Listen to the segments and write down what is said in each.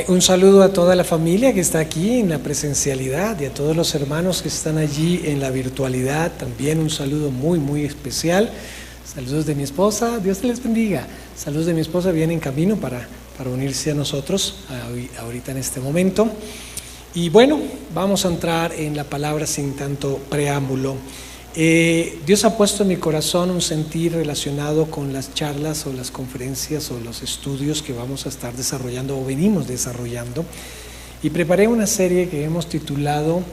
Un saludo a toda la familia que está aquí en la presencialidad y a todos los hermanos que están allí en la virtualidad. También un saludo muy especial. Saludos de mi esposa, Dios te les bendiga. Saludos de mi esposa, viene en camino para unirse a nosotros ahorita en este momento. Y bueno, vamos a entrar en la palabra sin tanto preámbulo. Dios ha puesto en mi corazón un sentir relacionado con las charlas o las conferencias o los estudios que vamos a estar desarrollando o venimos desarrollando, y preparé una serie que hemos titulado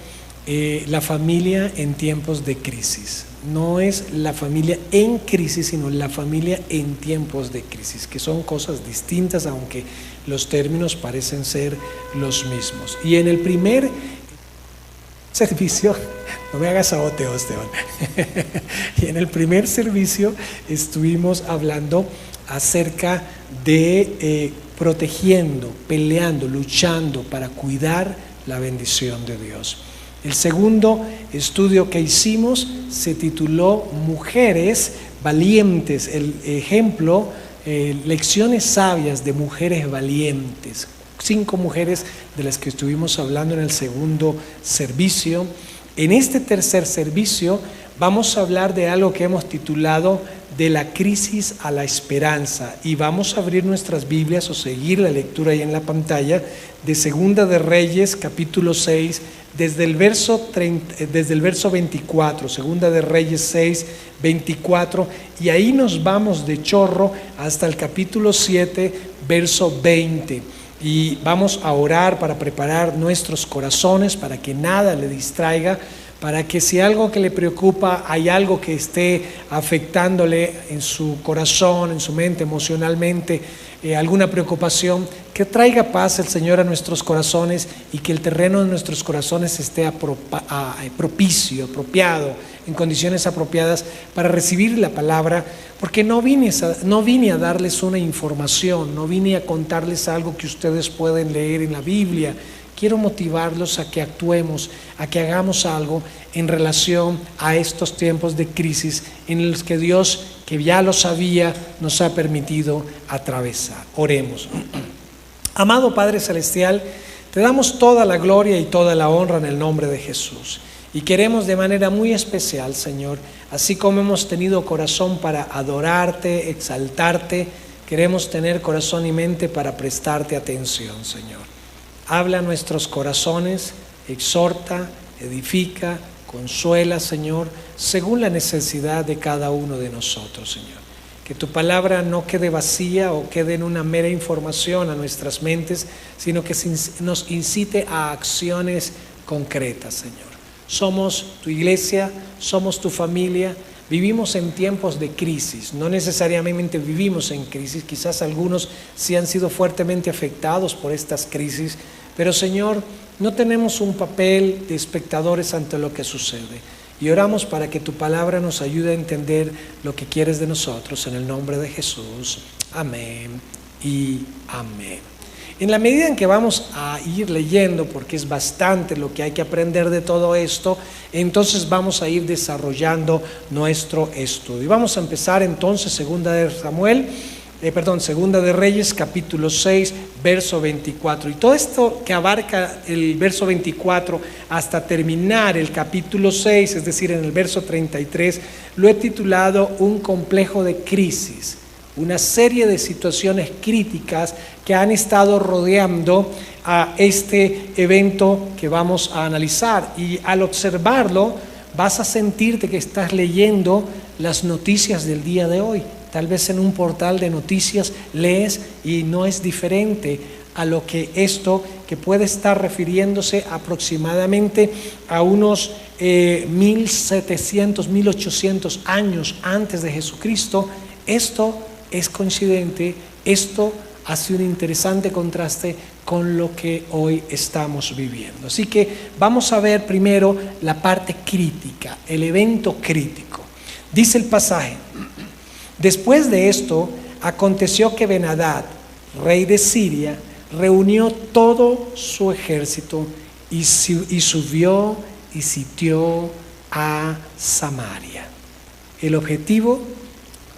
La familia en tiempos de crisis. No es la familia en crisis, sino la familia en tiempos de crisis, que son cosas distintas, aunque los términos parecen ser los mismos. Y en el primer servicio, no me hagas saboteo, Esteban. Y en el primer servicio estuvimos hablando acerca de protegiendo, peleando, luchando para cuidar la bendición de Dios. El segundo estudio que hicimos se tituló Mujeres Valientes, el ejemplo, lecciones sabias de mujeres valientes. 5 mujeres de las que estuvimos hablando en el segundo servicio. En este tercer servicio vamos a hablar de algo que hemos titulado De la crisis a la esperanza, y vamos a abrir nuestras Biblias o seguir la lectura ahí en la pantalla de Segunda de Reyes capítulo 6 desde el verso 24, Segunda de Reyes 6, 24, y ahí nos vamos de chorro hasta el capítulo 7, verso 20. Y vamos a orar para preparar nuestros corazones, para que nada le distraiga, para que si algo que le preocupa, hay algo que esté afectándole en su corazón, en su mente, emocionalmente, alguna preocupación, que traiga paz el Señor a nuestros corazones y que el terreno de nuestros corazones esté propicio, apropiado, en condiciones apropiadas para recibir la palabra, porque no vine a darles una información, no vine a contarles algo que ustedes pueden leer en la Biblia. Quiero motivarlos a que actuemos, a que hagamos algo en relación a estos tiempos de crisis en los que Dios, que ya lo sabía, nos ha permitido atravesar. Oremos. Amado Padre Celestial, te damos toda la gloria y toda la honra en el nombre de Jesús. Y queremos de manera muy especial, Señor, así como hemos tenido corazón para adorarte, exaltarte, queremos tener corazón y mente para prestarte atención, Señor. Habla a nuestros corazones, exhorta, edifica, consuela, Señor, según la necesidad de cada uno de nosotros, Señor. Que tu palabra no quede vacía o quede en una mera información a nuestras mentes, sino que nos incite a acciones concretas, Señor. Somos tu iglesia, somos tu familia, vivimos en tiempos de crisis, no necesariamente vivimos en crisis, quizás algunos sí han sido fuertemente afectados por estas crisis, pero Señor, no tenemos un papel de espectadores ante lo que sucede. Y oramos para que tu palabra nos ayude a entender lo que quieres de nosotros, en el nombre de Jesús. Amén y amén. En la medida en que vamos a ir leyendo, porque es bastante lo que hay que aprender de todo esto, entonces vamos a ir desarrollando nuestro estudio. Vamos a empezar entonces Segunda de Reyes, capítulo 6, verso 24. Y todo esto que abarca el verso 24 hasta terminar el capítulo 6, es decir, en el verso 33, lo he titulado Un complejo de crisis. Una serie de situaciones críticas que han estado rodeando a este evento que vamos a analizar. Y al observarlo, vas a sentirte que estás leyendo las noticias del día de hoy. Tal vez en un portal de noticias lees y no es diferente a lo que esto, que puede estar refiriéndose aproximadamente a unos 1700, 1800 años antes de Jesucristo. Esto es coincidente, esto hace un interesante contraste con lo que hoy estamos viviendo. Así que vamos a ver primero la parte crítica, el evento crítico. Dice el pasaje: después de esto, aconteció que Ben-Hadad, rey de Siria, reunió todo su ejército y subió y sitió a Samaria. El objetivo,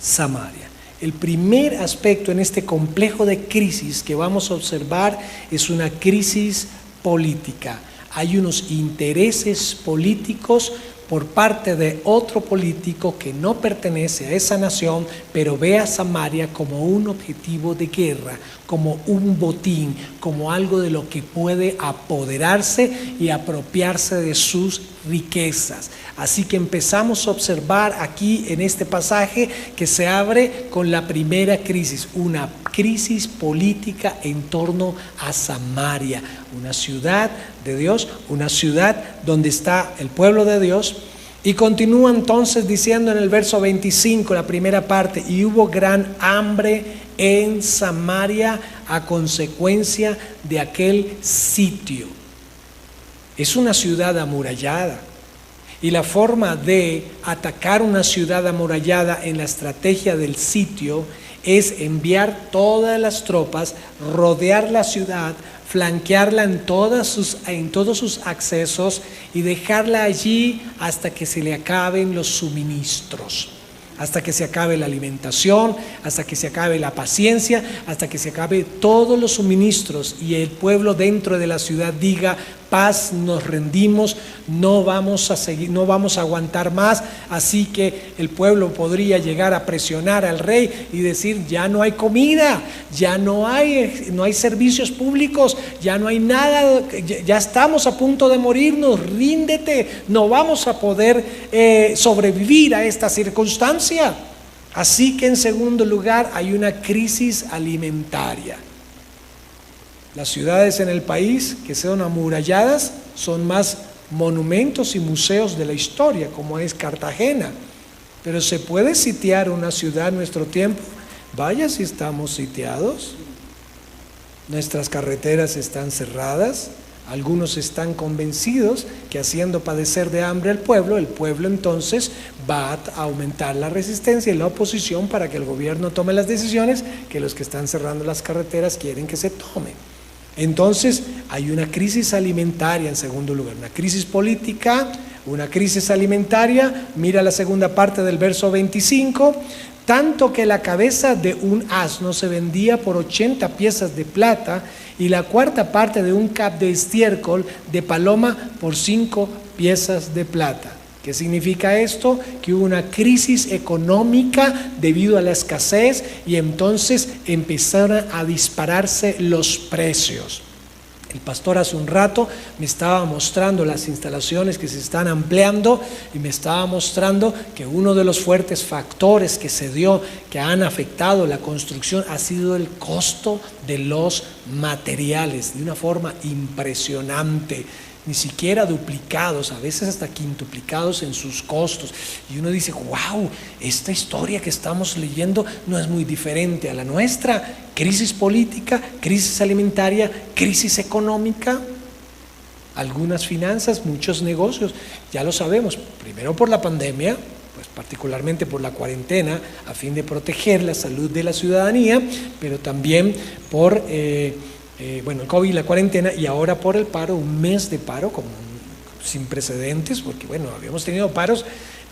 Samaria. El primer aspecto en este complejo de crisis que vamos a observar es una crisis política. Hay unos intereses políticos por parte de otro político que no pertenece a esa nación, pero ve a Samaria como un objetivo de guerra, como un botín, como algo de lo que puede apoderarse y apropiarse de sus riquezas. Así que empezamos a observar aquí en este pasaje que se abre con la primera crisis, una crisis política en torno a Samaria, una ciudad de Dios, una ciudad donde está el pueblo de Dios. Y continúa entonces diciendo en el verso 25, la primera parte, y hubo gran hambre en Samaria a consecuencia de aquel sitio. Es una ciudad amurallada. Y la forma de atacar una ciudad amurallada en la estrategia del sitio es enviar todas las tropas, rodear la ciudad, flanquearla en todos sus accesos y dejarla allí hasta que se le acaben los suministros, hasta que se acabe la alimentación, hasta que se acabe la paciencia, hasta que se acabe todos los suministros y el pueblo dentro de la ciudad diga: paz, nos rendimos, no vamos a seguir, no vamos a aguantar más. Así que el pueblo podría llegar a presionar al rey y decir: ya no hay comida, ya no hay servicios públicos, ya no hay nada, ya estamos a punto de morirnos, ríndete, no vamos a poder sobrevivir a esta circunstancia. Así que en segundo lugar hay una crisis alimentaria. Las ciudades en el país que son amuralladas son más monumentos y museos de la historia, como es Cartagena. Pero ¿se puede sitiar una ciudad en nuestro tiempo? Vaya si estamos sitiados. Nuestras carreteras están cerradas. Algunos están convencidos que haciendo padecer de hambre al pueblo, el pueblo entonces va a aumentar la resistencia y la oposición para que el gobierno tome las decisiones que los que están cerrando las carreteras quieren que se tomen. Entonces hay una crisis alimentaria en segundo lugar, una crisis política, una crisis alimentaria. Mira la segunda parte del verso 25, tanto que la cabeza de un asno se vendía por 80 piezas de plata y la cuarta parte de un cap de estiércol de paloma por 5 piezas de plata. ¿Qué significa esto? Que hubo una crisis económica debido a la escasez y entonces empezaron a dispararse los precios. El pastor hace un rato me estaba mostrando las instalaciones que se están ampliando y me estaba mostrando que uno de los fuertes factores que se dio, que han afectado la construcción, ha sido el costo de los materiales de una forma impresionante. Ni siquiera duplicados, a veces hasta quintuplicados en sus costos. Y uno dice: wow, esta historia que estamos leyendo no es muy diferente a la nuestra. Crisis política, crisis alimentaria, crisis económica, algunas finanzas, muchos negocios. Ya lo sabemos, primero por la pandemia, pues particularmente por la cuarentena, a fin de proteger la salud de la ciudadanía, pero también por el COVID y la cuarentena, y ahora por el paro, un mes de paro como sin precedentes, porque habíamos tenido paros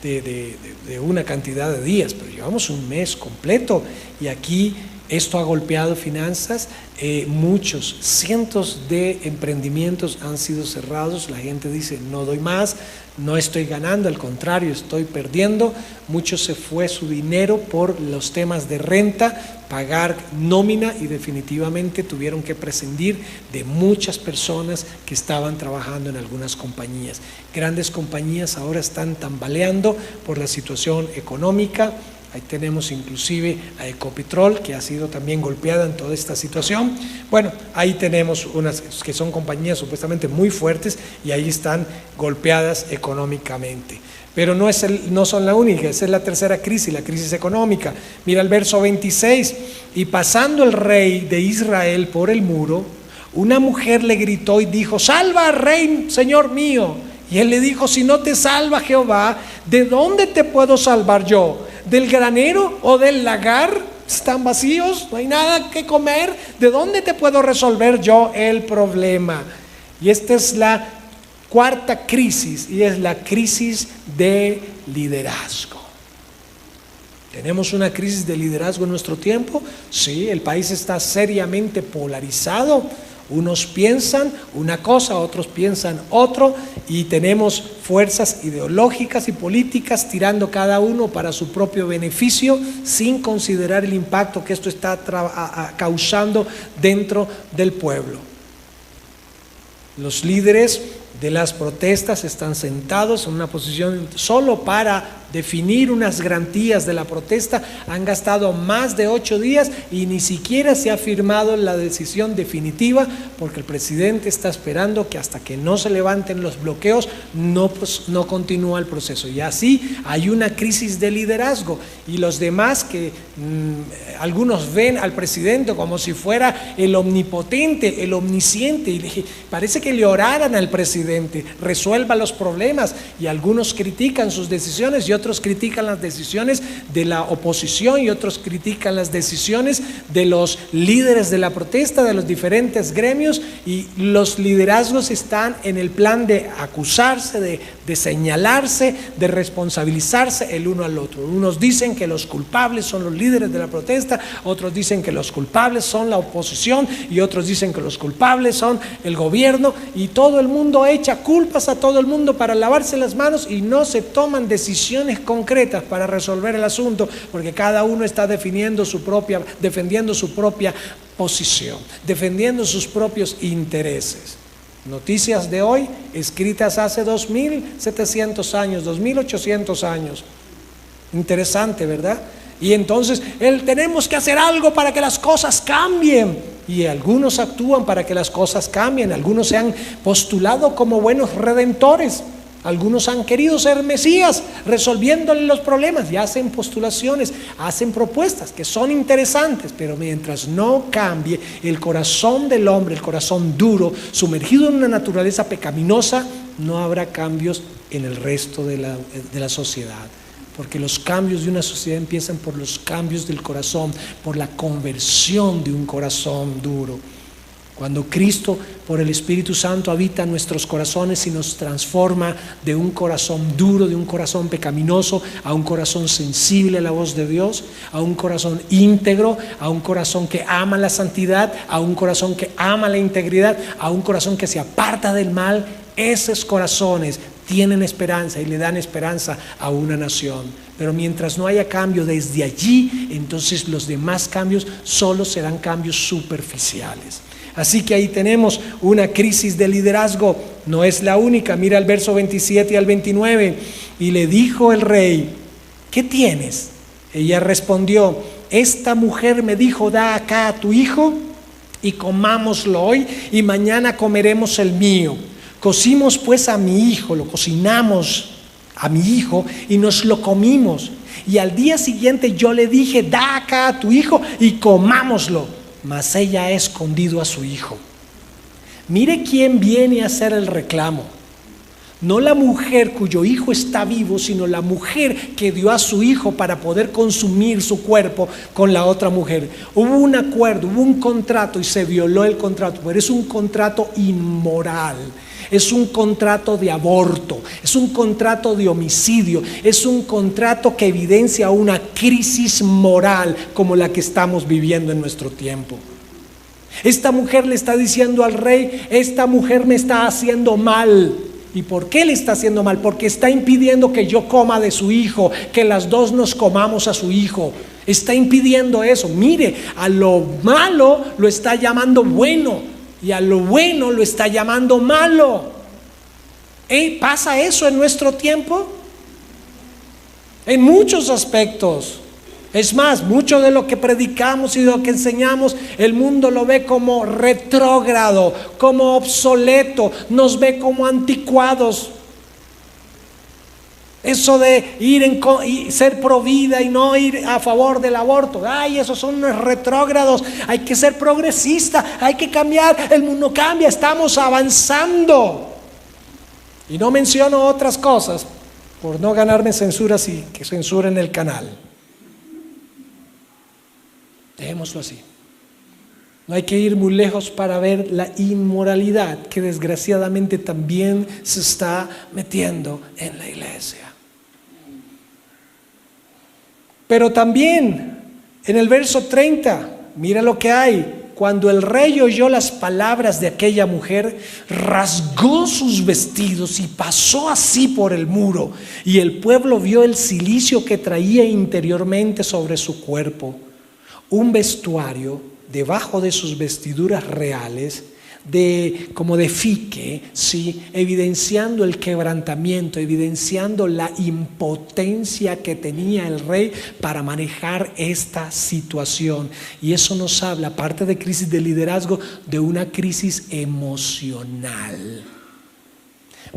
de una cantidad de días, pero llevamos un mes completo y aquí esto ha golpeado finanzas. Muchos, cientos de emprendimientos han sido cerrados. La gente dice: no doy más, no estoy ganando, al contrario, estoy perdiendo. Muchos se fue su dinero por los temas de renta, pagar nómina, y definitivamente tuvieron que prescindir de muchas personas que estaban trabajando en algunas compañías. Grandes compañías ahora están tambaleando por la situación económica. Ahí tenemos inclusive a Ecopetrol, que ha sido también golpeada en toda esta situación. Ahí tenemos unas que son compañías supuestamente muy fuertes y ahí están golpeadas económicamente. Pero no son la única, esa es la tercera crisis, la crisis económica. Mira el verso 26, y pasando el rey de Israel por el muro, una mujer le gritó y dijo: salva, rey, señor mío. Y él le dijo: si no te salva Jehová, ¿de dónde te puedo salvar yo? ¿Del granero o del lagar? Están vacíos, no hay nada que comer. ¿De dónde te puedo resolver yo el problema? Y esta es la Cuarta crisis, y es la crisis de liderazgo. ¿Tenemos una crisis de liderazgo en nuestro tiempo? Sí, el país está seriamente polarizado. Unos piensan una cosa, otros piensan otro, y tenemos fuerzas ideológicas y políticas tirando cada uno para su propio beneficio, sin considerar el impacto que esto está causando dentro del pueblo. Los líderes de las protestas están sentados en una posición solo para definir unas garantías de la protesta. Han gastado más de 8 días y ni siquiera se ha firmado la decisión definitiva, porque el presidente está esperando que hasta que no se levanten los bloqueos no continúa el proceso. Y así hay una crisis de liderazgo, y los demás que algunos ven al presidente como si fuera el omnipotente, el omnisciente, y parece que le oraran al presidente: resuelva los problemas. Y algunos critican sus decisiones y otros critican las decisiones de la oposición, y otros critican las decisiones de los líderes de la protesta, de los diferentes gremios, y los liderazgos están en el plan de acusarse, de señalarse, de responsabilizarse el uno al otro. Unos dicen que los culpables son los líderes de la protesta, otros dicen que los culpables son la oposición, y otros dicen que los culpables son el gobierno, y todo el mundo echa culpas a todo el mundo para lavarse las manos, y no se toman decisiones concretas para resolver el asunto, porque cada uno está defendiendo su propia posición, defendiendo sus propios intereses. Noticias de hoy, escritas hace 2700 años, 2800 años. Interesante, ¿verdad? Y entonces tenemos que hacer algo para que las cosas cambien. Y algunos actúan para que las cosas cambien. Algunos se han postulado como buenos redentores. Algunos han querido ser Mesías, resolviéndole los problemas, y hacen postulaciones, hacen propuestas que son interesantes, pero mientras no cambie el corazón del hombre, el corazón duro, sumergido en una naturaleza pecaminosa, no habrá cambios en el resto de la sociedad. Porque los cambios de una sociedad empiezan por los cambios del corazón, por la conversión de un corazón duro. Cuando Cristo, por el Espíritu Santo, habita en nuestros corazones y nos transforma de un corazón duro, de un corazón pecaminoso, a un corazón sensible a la voz de Dios, a un corazón íntegro, a un corazón que ama la santidad, a un corazón que ama la integridad, a un corazón que se aparta del mal, esos corazones tienen esperanza y le dan esperanza a una nación. Pero mientras no haya cambio desde allí, entonces los demás cambios solo serán cambios superficiales. Así que ahí tenemos una crisis de liderazgo. No es la única. Mira el verso 27 al 29. Y le dijo el rey: ¿qué tienes? Ella respondió: esta mujer me dijo, da acá a tu hijo y comámoslo hoy, y mañana comeremos el mío. Cocimos pues a mi hijo, lo cocinamos a mi hijo y nos lo comimos. Y al día siguiente yo le dije, da acá a tu hijo y comámoslo. Mas ella ha escondido a su hijo. Mire quién viene a hacer el reclamo. No la mujer cuyo hijo está vivo, sino la mujer que dio a su hijo para poder consumir su cuerpo con la otra mujer. Hubo un acuerdo, hubo un contrato y se violó el contrato, pero es un contrato inmoral. Es un contrato de aborto, es un contrato de homicidio, es un contrato que evidencia una crisis moral como la que estamos viviendo en nuestro tiempo. Esta mujer le está diciendo al rey: esta mujer me está haciendo mal. ¿Y por qué le está haciendo mal? Porque está impidiendo que yo coma de su hijo, que las dos nos comamos a su hijo. Está impidiendo eso. Mire, a lo malo lo está llamando bueno, y a lo bueno lo está llamando malo. ¿Pasa eso en nuestro tiempo? En muchos aspectos. Es más, mucho de lo que predicamos y de lo que enseñamos, el mundo lo ve como retrógrado, como obsoleto, nos ve como anticuados. Eso de y ser pro vida y no ir a favor del aborto, esos son unos retrógrados. Hay que ser progresista, hay que cambiar, el mundo cambia, estamos avanzando. Y no menciono otras cosas por no ganarme censuras y que censuren el canal. Dejémoslo así. No hay que ir muy lejos para ver la inmoralidad que desgraciadamente también se está metiendo en la iglesia. Pero también en el verso 30, mira lo que hay. Cuando el rey oyó las palabras de aquella mujer, rasgó sus vestidos y pasó así por el muro. Y el pueblo vio el cilicio que traía interiormente sobre su cuerpo, un vestuario debajo de sus vestiduras reales, como de fique, ¿sí? Evidenciando el quebrantamiento, evidenciando la impotencia que tenía el rey para manejar esta situación. Y eso nos habla, aparte de crisis de liderazgo, de una crisis emocional.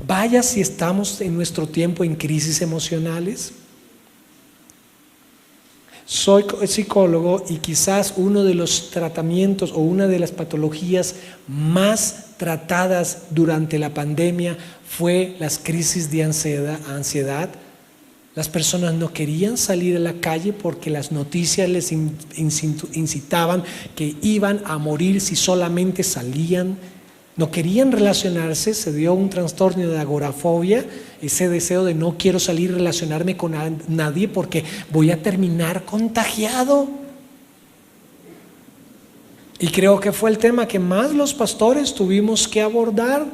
Vaya si estamos en nuestro tiempo en crisis emocionales. Soy psicólogo y quizás uno de los tratamientos o una de las patologías más tratadas durante la pandemia fue las crisis de ansiedad. Las personas no querían salir a la calle porque las noticias les incitaban que iban a morir si solamente salían. No querían relacionarse, se dio un trastorno de agorafobia, ese deseo de no quiero salir a relacionarme con nadie porque voy a terminar contagiado. Y creo que fue el tema que más los pastores tuvimos que abordar.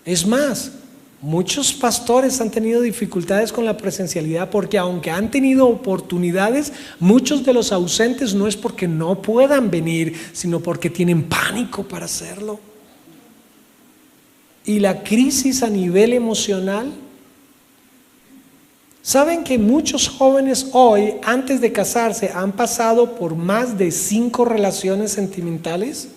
Es más, muchos pastores han tenido dificultades con la presencialidad porque aunque han tenido oportunidades, muchos de los ausentes no es porque no puedan venir, sino porque tienen pánico para hacerlo. Y la crisis a nivel emocional. ¿Saben que muchos jóvenes hoy, antes de casarse, han pasado por más de 5 relaciones sentimentales?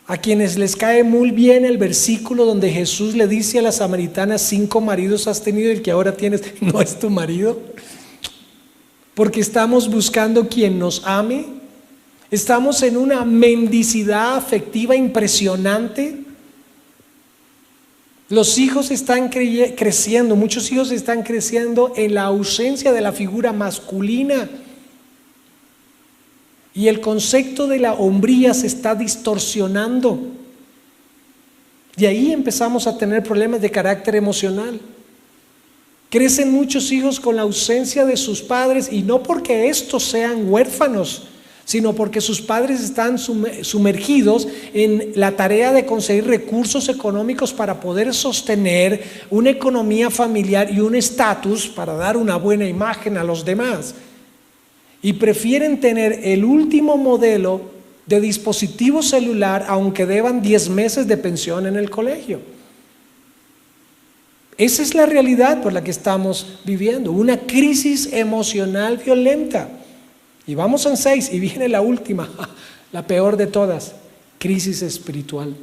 A quienes les cae muy bien el versículo donde Jesús le dice a la samaritana: 5 maridos has tenido y el que ahora tienes no es tu marido. Porque estamos buscando quien nos ame. Estamos en una mendicidad afectiva impresionante. Los hijos están creciendo, muchos hijos están creciendo en la ausencia de la figura masculina. Y el concepto de la hombría se está distorsionando. Y ahí empezamos a tener problemas de carácter emocional. Crecen muchos hijos con la ausencia de sus padres, y no porque estos sean huérfanos, sino porque sus padres están sumergidos en la tarea de conseguir recursos económicos para poder sostener una economía familiar y un estatus para dar una buena imagen a los demás. Y prefieren tener el último modelo de dispositivo celular aunque deban 10 meses de pensión en el colegio. Esa es la realidad por la que estamos viviendo, una crisis emocional violenta. Y vamos en 6 y viene la última, la peor de todas, crisis espiritual.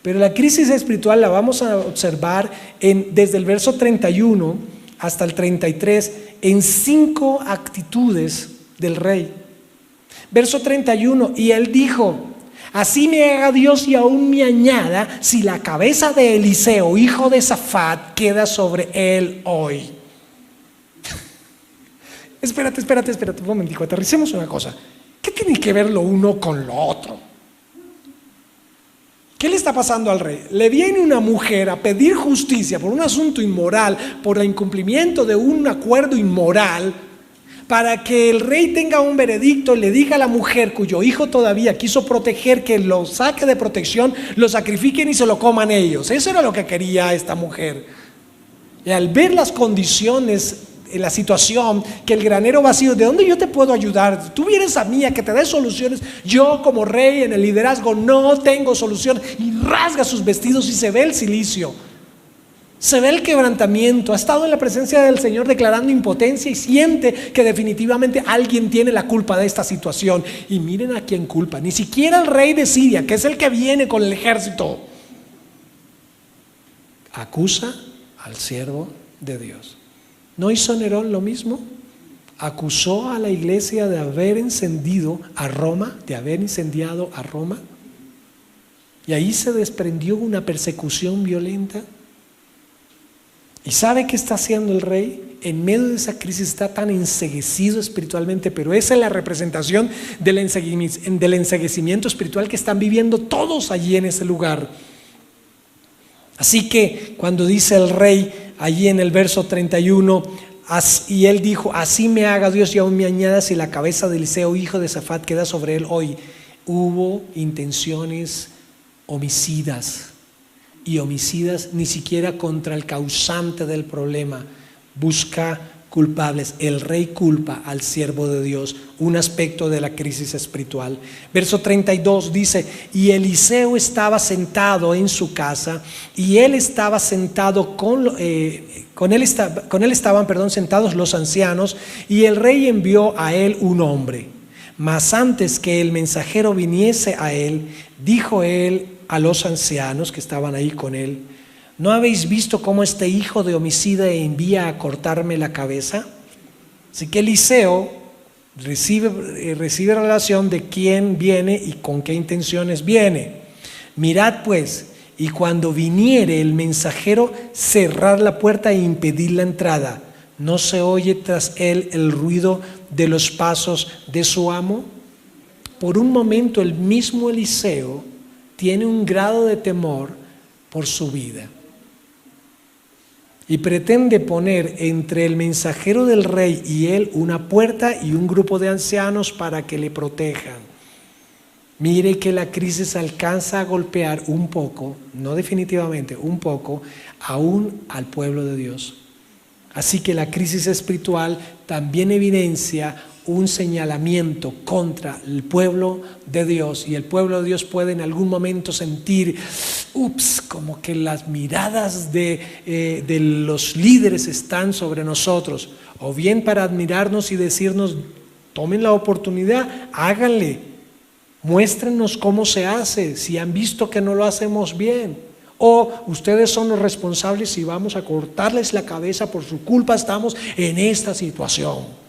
Pero la crisis espiritual la vamos a observar desde el verso 31 hasta el 33 en 5 actitudes del rey. Verso 31, y él dijo: así me haga Dios y aún me añada si la cabeza de Eliseo, hijo de Safat, queda sobre él hoy. Espérate, un momentico, aterricemos una cosa. ¿Qué tiene que ver lo uno con lo otro? ¿Qué le está pasando al rey? Le viene una mujer a pedir justicia por un asunto inmoral, por el incumplimiento de un acuerdo inmoral, para que el rey tenga un veredicto y le diga a la mujer cuyo hijo todavía quiso proteger que lo saque de protección, lo sacrifiquen y se lo coman ellos. Eso era lo que quería esta mujer. Y al ver las condiciones, la situación, que el granero vacío, ¿de dónde yo te puedo ayudar? Tú vienes a mí a que te dé soluciones. Yo como rey en el liderazgo no tengo solución. Y rasga sus vestidos y se ve el cilicio, se ve el quebrantamiento. Ha estado en la presencia del Señor declarando impotencia y siente que definitivamente alguien tiene la culpa de esta situación. Y miren a quién culpa, ni siquiera el rey de Siria, que es el que viene con el ejército. Acusa al siervo de Dios. ¿No hizo Nerón lo mismo? Acusó a la iglesia de haber incendiado a Roma. Y ahí se desprendió una persecución violenta. ¿Y sabe qué está haciendo el rey? en medio de esa crisis está tan enceguecido espiritualmente, pero esa es la representación del enceguecimiento espiritual que están viviendo todos allí en ese lugar. Así que cuando dice el rey allí en el verso 31, y él dijo: así me haga Dios y aún me añada si la cabeza de Eliseo hijo de Safat queda sobre él hoy. Hubo intenciones homicidas, y homicidas ni siquiera contra el causante del problema. Busca culpables. El rey culpa al siervo de Dios, un aspecto de la crisis espiritual. Verso 32 dice: y Eliseo estaba sentado en su casa, y él estaba sentado con él estaban sentados los ancianos, y el rey envió a él un hombre. Mas antes que el mensajero viniese a él, dijo él a los ancianos que estaban ahí con él: ¿no habéis visto cómo este hijo de homicida envía a cortarme la cabeza? Así que Eliseo recibe relación de quién viene y con qué intenciones viene. Mirad pues, y cuando viniere el mensajero, cerrar la puerta e impedir la entrada. ¿No se oye tras él el ruido de los pasos de su amo? Por un momento el mismo Eliseo tiene un grado de temor por su vida y pretende poner entre el mensajero del rey y él una puerta y un grupo de ancianos para que le protejan. Mire que la crisis alcanza a golpear un poco, no definitivamente, un poco, aún al pueblo de Dios. Así que la crisis espiritual también evidencia un señalamiento contra el pueblo de Dios, y el pueblo de Dios puede en algún momento sentir como que las miradas de los líderes están sobre nosotros, o bien para admirarnos y decirnos: tomen la oportunidad, háganle, muéstrenos cómo se hace, si han visto que no lo hacemos bien, o ustedes son los responsables y vamos a cortarles la cabeza, por su culpa estamos en esta situación.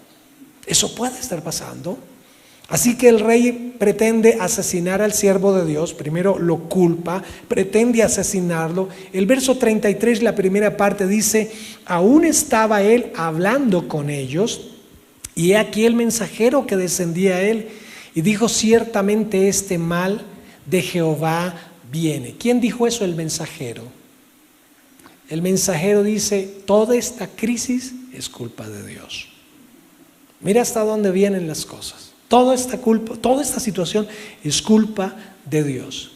Eso puede estar pasando. Así que el rey pretende asesinar al siervo de Dios. Primero lo culpa, pretende asesinarlo. El verso 33, la primera parte dice: aún estaba él hablando con ellos, y he aquí el mensajero que descendía a él, y dijo: ciertamente este mal de Jehová viene. ¿Quién dijo eso? El mensajero. El mensajero dice: toda esta crisis es culpa de Dios. Mira hasta dónde vienen las cosas. Toda esta situación es culpa de Dios.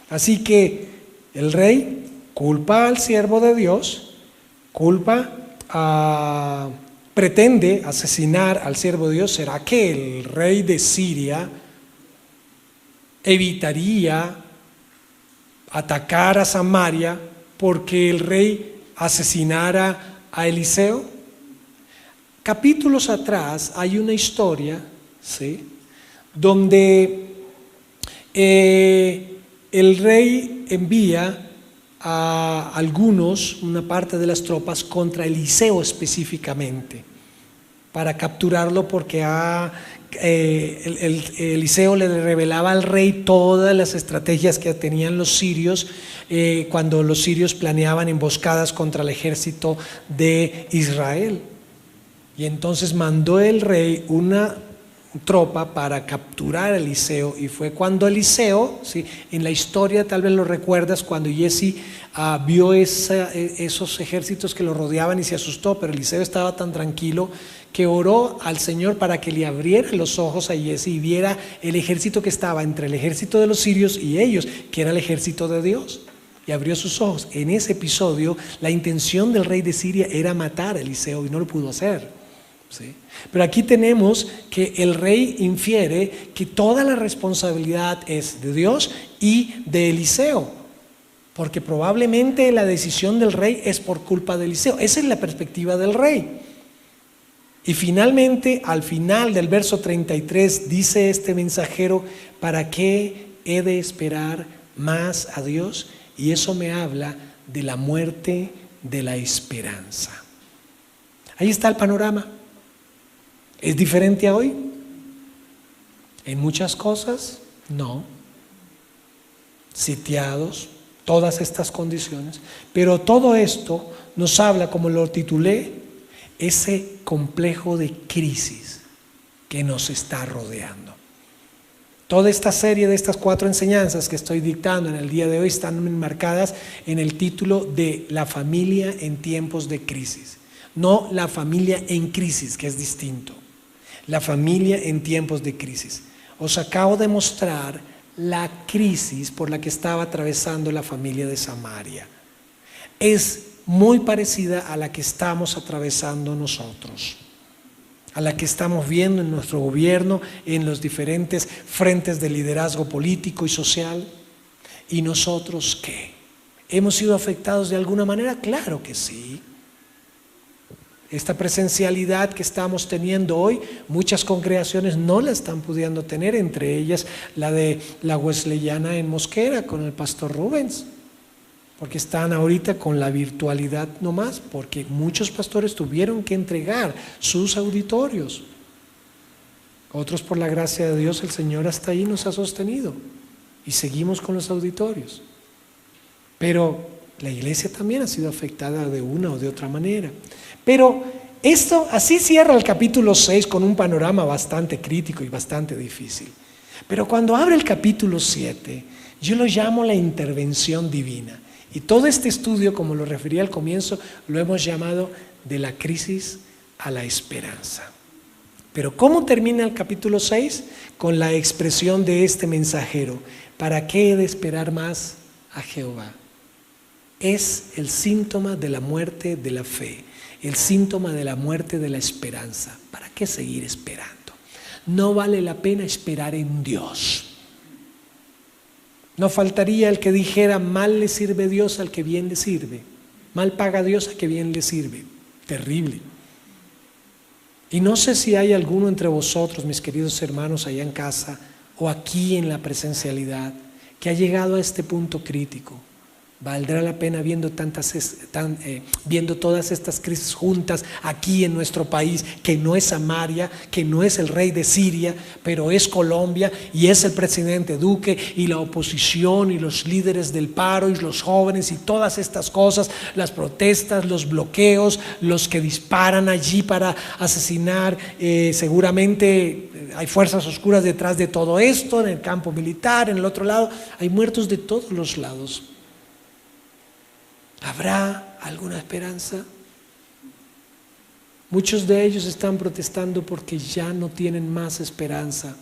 Así que el rey culpa al siervo de Dios, pretende asesinar al siervo de Dios. ¿Será que el rey de Siria evitaría atacar a Samaria porque el rey asesinara a Eliseo? Capítulos atrás hay una historia, ¿sí?, donde el rey envía a una parte de las tropas contra Eliseo específicamente, para capturarlo, porque Eliseo le revelaba al rey todas las estrategias que tenían los sirios cuando los sirios planeaban emboscadas contra el ejército de Israel. Y entonces mandó el rey una tropa para capturar a Eliseo, y fue cuando Eliseo, ¿sí?, en la historia tal vez lo recuerdas, cuando Giesi vio esos ejércitos que lo rodeaban y se asustó, pero Eliseo estaba tan tranquilo que oró al Señor para que le abriera los ojos a Giesi y viera el ejército que estaba entre el ejército de los sirios y ellos, que era el ejército de Dios, y abrió sus ojos. En ese episodio la intención del rey de Siria era matar a Eliseo y no lo pudo hacer. ¿Sí? Pero aquí tenemos que el rey infiere que toda la responsabilidad es de Dios y de Eliseo, porque probablemente la decisión del rey es por culpa de Eliseo. Esa es la perspectiva del rey. Y finalmente, al final del verso 33, dice este mensajero: ¿para qué he de esperar más a Dios? Y eso me habla de la muerte de la esperanza. Ahí está el panorama. ¿Es diferente a hoy? En muchas cosas, no. Sitiados, todas estas condiciones. Pero todo esto nos habla, como lo titulé, ese complejo de crisis que nos está rodeando. Toda esta serie de estas 4 enseñanzas que estoy dictando en el día de hoy están enmarcadas en el título de la familia en tiempos de crisis. No la familia en crisis, que es distinto. La familia en tiempos de crisis. Os acabo de mostrar la crisis por la que estaba atravesando la familia de Samaria. Es muy parecida a la que estamos atravesando nosotros, a la que estamos viendo en nuestro gobierno, en los diferentes frentes de liderazgo político y social. ¿Y nosotros qué? ¿Hemos sido afectados de alguna manera? Claro que sí. Esta presencialidad que estamos teniendo hoy, muchas congregaciones no la están pudiendo tener, entre ellas la de la Wesleyana en Mosquera con el pastor Rubens, porque están ahorita con la virtualidad nomás, porque muchos pastores tuvieron que entregar sus auditorios. Otros, por la gracia de Dios, el Señor hasta ahí nos ha sostenido y seguimos con los auditorios. Pero la iglesia también ha sido afectada de una o de otra manera. Pero esto, así cierra el capítulo 6 con un panorama bastante crítico y bastante difícil. Pero cuando abre el capítulo 7, yo lo llamo la intervención divina. Y todo este estudio, como lo referí al comienzo, lo hemos llamado de la crisis a la esperanza. Pero ¿cómo termina el capítulo 6? Con la expresión de este mensajero: ¿para qué he de esperar más a Jehová? Es el síntoma de la muerte de la fe, el síntoma de la muerte de la esperanza. ¿Para qué seguir esperando? No vale la pena esperar en Dios. No faltaría el que dijera: mal le sirve Dios al que bien le sirve, mal paga Dios al que bien le sirve. Terrible. Y no sé si hay alguno entre vosotros, mis queridos hermanos, allá en casa o aquí en la presencialidad, que ha llegado a este punto crítico. Valdrá la pena viendo todas estas crisis juntas aquí en nuestro país, que no es Samaria, que no es el rey de Siria, pero es Colombia y es el presidente Duque y la oposición y los líderes del paro y los jóvenes y todas estas cosas, las protestas, los bloqueos, los que disparan allí para asesinar. Seguramente hay fuerzas oscuras detrás de todo esto, en el campo militar, en el otro lado, hay muertos de todos los lados. ¿Habrá alguna esperanza? Muchos de ellos están protestando porque ya no tienen más esperanza,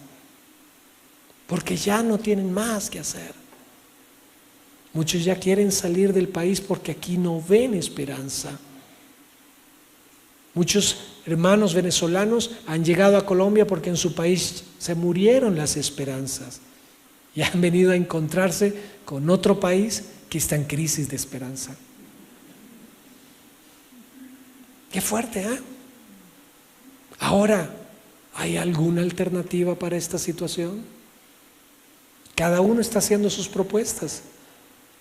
porque ya no tienen más que hacer. Muchos ya quieren salir del país porque aquí no ven esperanza. Muchos hermanos venezolanos han llegado a Colombia porque en su país se murieron las esperanzas y han venido a encontrarse con otro país que está en crisis de esperanza. Qué fuerte, ¿eh? Ahora, ¿hay alguna alternativa para esta situación? Cada uno está haciendo sus propuestas.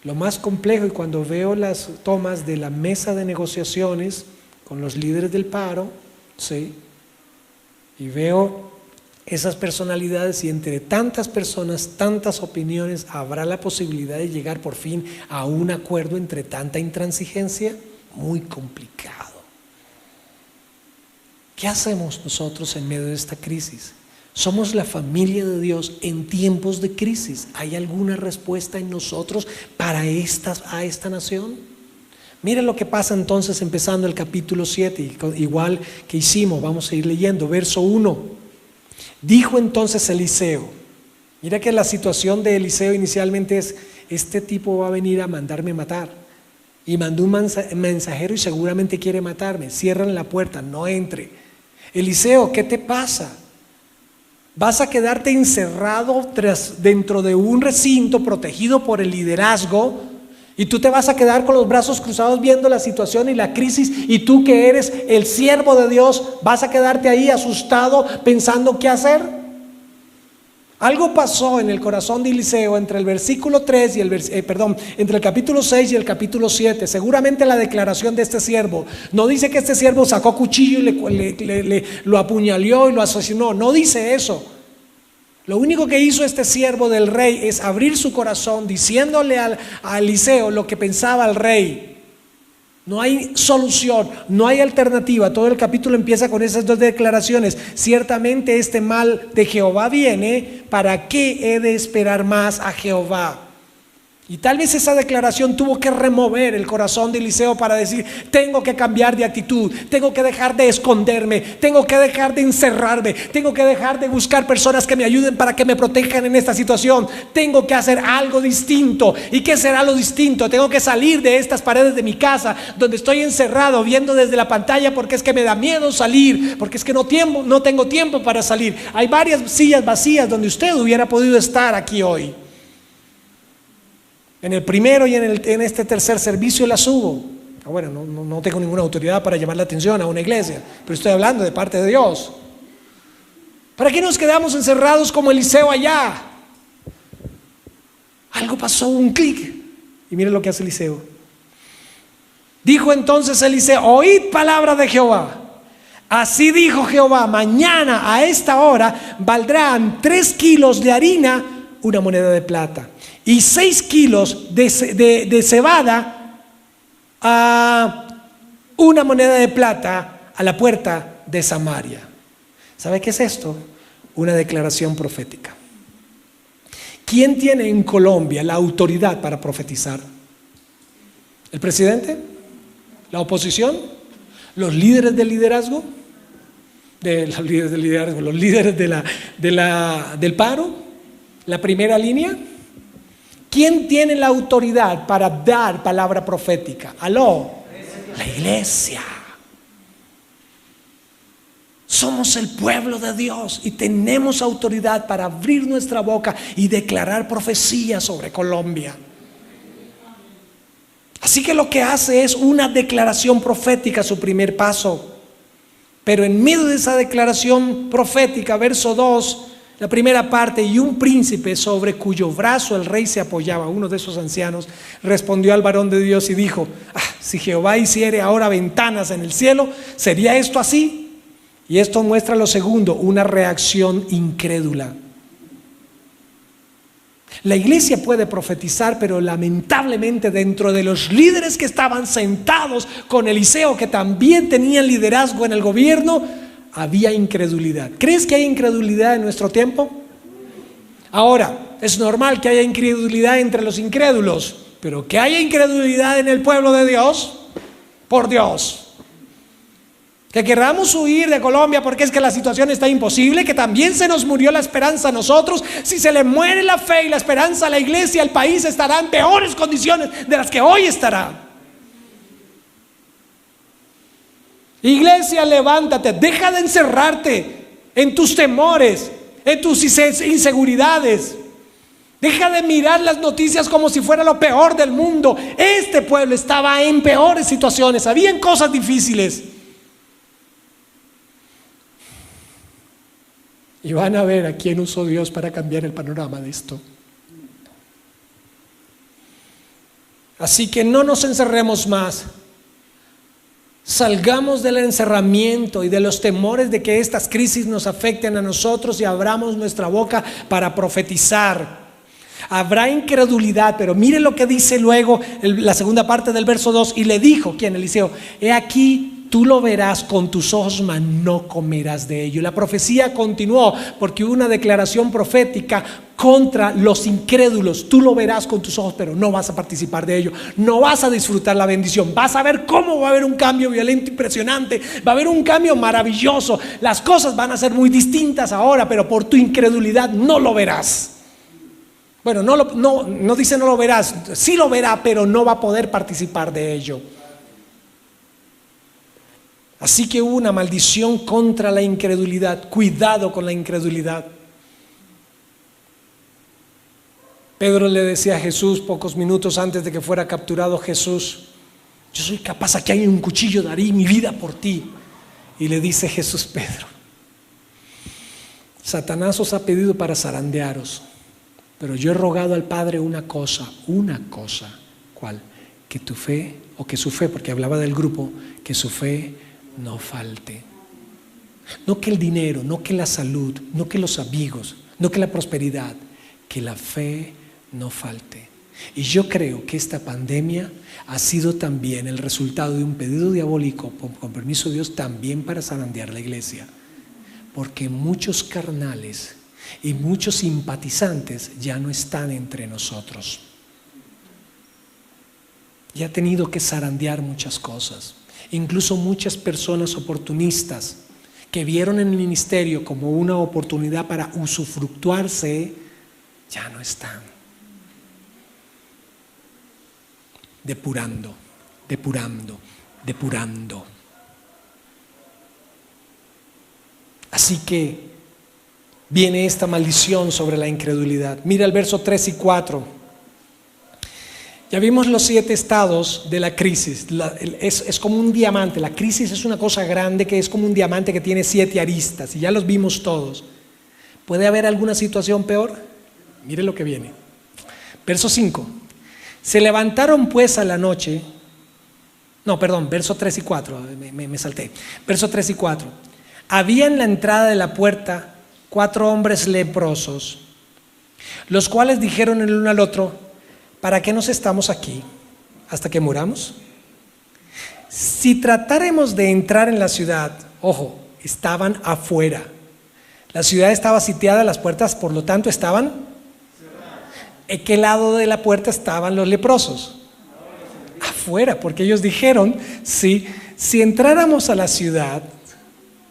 Lo más complejo, y cuando veo las tomas de la mesa de negociaciones con los líderes del paro, ¿sí? Y veo esas personalidades, y entre tantas personas, tantas opiniones, ¿habrá la posibilidad de llegar por fin a un acuerdo entre tanta intransigencia? Muy complicado. ¿Qué hacemos nosotros en medio de esta crisis? Somos la familia de Dios en tiempos de crisis. ¿Hay alguna respuesta en nosotros para a esta nación? Miren lo que pasa entonces empezando el capítulo 7, igual que hicimos, vamos a ir leyendo, verso 1. Dijo entonces Eliseo, mira que la situación de Eliseo inicialmente es: este tipo va a venir a mandarme matar. Y mandó un mensajero y seguramente quiere matarme. Cierran la puerta, no entre. Eliseo, ¿qué te pasa? ¿Vas a quedarte encerrado dentro de un recinto protegido por el liderazgo? Y tú te vas a quedar con los brazos cruzados viendo la situación y la crisis, y tú que eres el siervo de Dios, vas a quedarte ahí asustado pensando qué hacer. Algo pasó en el corazón de Eliseo entre el versículo 3 y entre el capítulo 6 y el capítulo 7. Seguramente la declaración de este siervo no dice que este siervo sacó cuchillo y lo apuñaló y lo asesinó. No dice eso. Lo único que hizo este siervo del rey es abrir su corazón diciéndole a Eliseo lo que pensaba el rey. No hay solución, no hay alternativa. Todo el capítulo empieza con esas dos declaraciones. Ciertamente este mal de Jehová viene, ¿para qué he de esperar más a Jehová? Y tal vez esa declaración tuvo que remover el corazón de Eliseo para decir: tengo que cambiar de actitud, tengo que dejar de esconderme, tengo que dejar de encerrarme, tengo que dejar de buscar personas que me ayuden para que me protejan en esta situación. Tengo que hacer algo distinto. ¿Y qué será lo distinto? Tengo que salir de estas paredes de mi casa donde estoy encerrado viendo desde la pantalla, porque es que me da miedo salir, porque es que no tengo tiempo para salir. Hay varias sillas vacías donde usted hubiera podido estar aquí hoy. En el primero y en este tercer servicio las hubo. Bueno, no tengo ninguna autoridad para llamar la atención a una iglesia, pero estoy hablando de parte de Dios. ¿Para qué nos quedamos encerrados como Eliseo allá? Algo pasó, un clic. Y miren lo que hace Eliseo. Dijo entonces Eliseo: oíd palabra de Jehová. Así dijo Jehová: mañana a esta hora valdrán 3 kilos de harina una moneda de plata, y 6 kilos de cebada a una moneda de plata a la puerta de Samaria. ¿Sabe qué es esto? Una declaración profética. ¿Quién tiene en Colombia la autoridad para profetizar? ¿El presidente? ¿La oposición? ¿Los líderes del liderazgo? ¿Los líderes del paro? ¿La primera línea? ¿Quién tiene la autoridad para dar palabra profética? ¿Aló? La iglesia. Somos el pueblo de Dios y tenemos autoridad para abrir nuestra boca y declarar profecía sobre Colombia. Así que lo que hace es una declaración profética, su primer paso. Pero en medio de esa declaración profética, verso 2, la primera parte: y un príncipe sobre cuyo brazo el rey se apoyaba, uno de esos ancianos, respondió al varón de Dios y dijo: si Jehová hiciere ahora ventanas en el cielo, ¿sería esto así? Y esto muestra lo segundo, una reacción incrédula. La iglesia puede profetizar, pero lamentablemente dentro de los líderes que estaban sentados con Eliseo, que también tenían liderazgo en el gobierno, había incredulidad. ¿Crees que hay incredulidad en nuestro tiempo? Ahora, es normal que haya incredulidad entre los incrédulos, pero que haya incredulidad en el pueblo de Dios, por Dios. Que queramos huir de Colombia porque es que la situación está imposible, que también se nos murió la esperanza a nosotros. Si se le muere la fe y la esperanza a la iglesia, el país estará en peores condiciones de las que hoy estará. Iglesia, levántate, deja de encerrarte en tus temores, en tus inseguridades. Deja de mirar las noticias como si fuera lo peor del mundo. Este pueblo estaba en peores situaciones, habían cosas difíciles. Y van a ver a quién usó Dios para cambiar el panorama de esto. Así que no nos encerremos más. Salgamos del encerramiento y de los temores de que estas crisis nos afecten a nosotros y abramos nuestra boca para profetizar. Habrá incredulidad, pero mire lo que dice luego la segunda parte del verso 2. Y le dijo, ¿quién? Eliseo: he aquí, tú lo verás con tus ojos, mas no comerás de ello. La profecía continuó porque hubo una declaración profética contra los incrédulos. Tú lo verás con tus ojos, pero no vas a participar de ello. No vas a disfrutar la bendición. Vas a ver cómo va a haber un cambio violento, impresionante. Va a haber un cambio maravilloso. Las cosas van a ser muy distintas ahora, pero por tu incredulidad no lo verás. Bueno, no dice no lo verás. Sí lo verá, pero no va a poder participar de ello. Así que hubo una maldición contra la incredulidad. Cuidado con la incredulidad. Pedro le decía a Jesús pocos minutos antes de que fuera capturado Jesús: yo soy capaz, aquí hay un cuchillo, daría mi vida por ti. Y le dice Jesús: Pedro, Satanás os ha pedido para zarandearos, pero yo he rogado al Padre una cosa. ¿Cuál? Que tu fe, o que su fe, porque hablaba del grupo, que su fe no falte. No que el dinero, no que la salud, no que los amigos, no que la prosperidad, que la fe no falte. Y yo creo que esta pandemia ha sido también el resultado de un pedido diabólico, con permiso de Dios, también para zarandear la iglesia. Porque muchos carnales y muchos simpatizantes ya no están entre nosotros. Y ha tenido que zarandear muchas cosas. Incluso muchas personas oportunistas que vieron en el ministerio como una oportunidad para usufructuarse, ya no están. Depurando. Así que viene esta maldición sobre la incredulidad. Mira el verso 3 y 4. Ya vimos los 7 estados de la crisis. Es como un diamante. La crisis es una cosa grande que es como un diamante que tiene 7 aristas. Y ya los vimos todos. ¿Puede haber alguna situación peor? Mire lo que viene. Verso 5. Se levantaron pues a la noche. Verso 3 y 4. Me salté. Verso 3 y 4. Había en la entrada de la puerta 4 hombres leprosos, los cuales dijeron el uno al otro: ¿para qué nos estamos aquí? ¿Hasta que muramos? Si tratáremos de entrar en la ciudad, ojo, estaban afuera. La ciudad estaba sitiada, las puertas por lo tanto estaban. ¿En qué lado de la puerta estaban los leprosos? Afuera, porque ellos dijeron, si entráramos a la ciudad,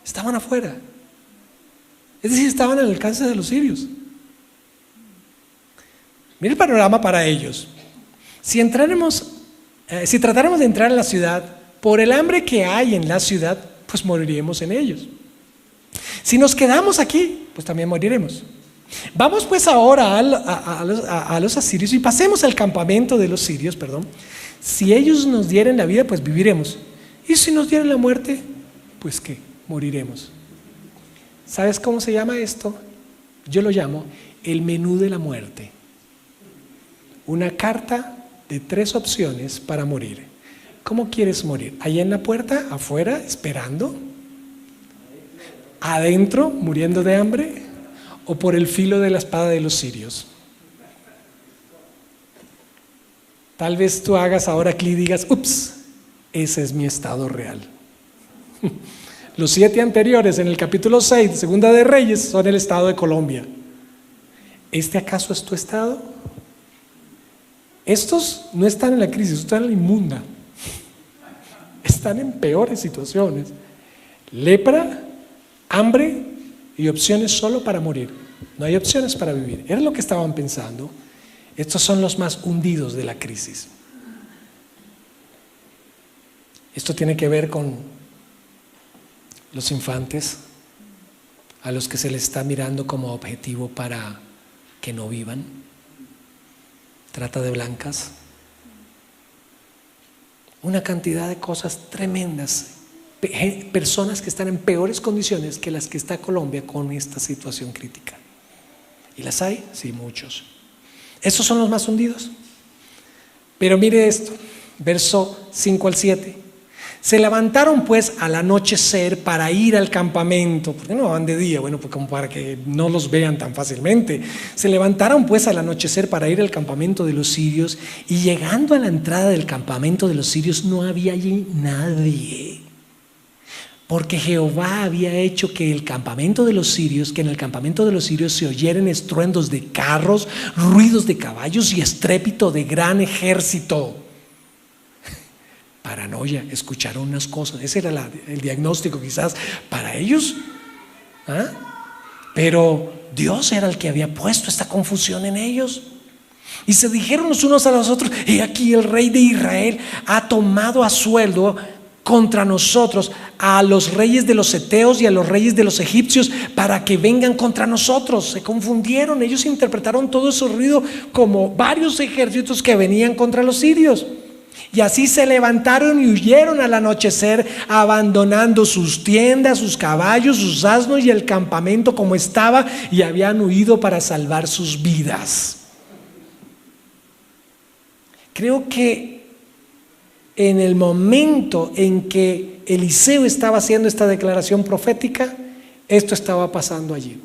estaban afuera. Es decir, estaban al alcance de los sirios. Mira el panorama para ellos. Si tratáramos de entrar a la ciudad, por el hambre que hay en la ciudad, pues moriríamos en ellos. Si nos quedamos aquí, pues también moriremos. Vamos pues ahora a los asirios y pasemos al campamento de los sirios, Si ellos nos dieren la vida, pues viviremos. Y si nos dieren la muerte, pues ¿qué? Moriremos. ¿Sabes cómo se llama esto? Yo lo llamo el menú de la muerte. Una carta de 3 opciones para morir. ¿Cómo quieres morir? ¿Allá en la puerta? ¿Afuera? ¿Esperando? ¿Adentro? ¿Muriendo de hambre? ¿O por el filo de la espada de los sirios? Tal vez tú hagas ahora clic y digas: ups, ese es mi estado real. Los 7 anteriores en el capítulo 6 de Segunda de Reyes son el estado de Colombia. ¿Este acaso es tu estado? Estos no están en la crisis, están en la inmunda. Están en peores situaciones. Lepra, hambre y opciones solo para morir. No hay opciones para vivir. Era lo que estaban pensando. Estos son los más hundidos de la crisis. Esto tiene que ver con los infantes a los que se les está mirando como objetivo para que no vivan. Trata de blancas. Una cantidad de cosas tremendas. Personas que están en peores condiciones que las que está Colombia con esta situación crítica. ¿Y las hay? Sí, muchos. Estos son los más hundidos. Pero mire esto, verso 5 al 7. Se levantaron pues al anochecer para ir al campamento. ¿Por qué no van de día? Bueno, pues como para que no los vean tan fácilmente. Se levantaron pues al anochecer para ir al campamento de los sirios, y llegando a la entrada del campamento de los sirios no había allí nadie. Porque Jehová había hecho que en el campamento de los sirios se oyeran estruendos de carros, ruidos de caballos y estrépito de gran ejército. Paranoia, escucharon unas cosas. Ese era el diagnóstico quizás para ellos. Pero Dios era el que había puesto esta confusión en ellos. Y se dijeron los unos a los otros: he aquí el rey de Israel ha tomado a sueldo contra nosotros a los reyes de los heteos y a los reyes de los egipcios para que vengan contra nosotros. Se confundieron, ellos interpretaron todo ese ruido como varios ejércitos que venían contra los sirios. Y así se levantaron y huyeron al anochecer, abandonando sus tiendas, sus caballos, sus asnos y el campamento como estaba, y habían huido para salvar sus vidas. Creo que en el momento en que Eliseo estaba haciendo esta declaración profética, esto estaba pasando allí.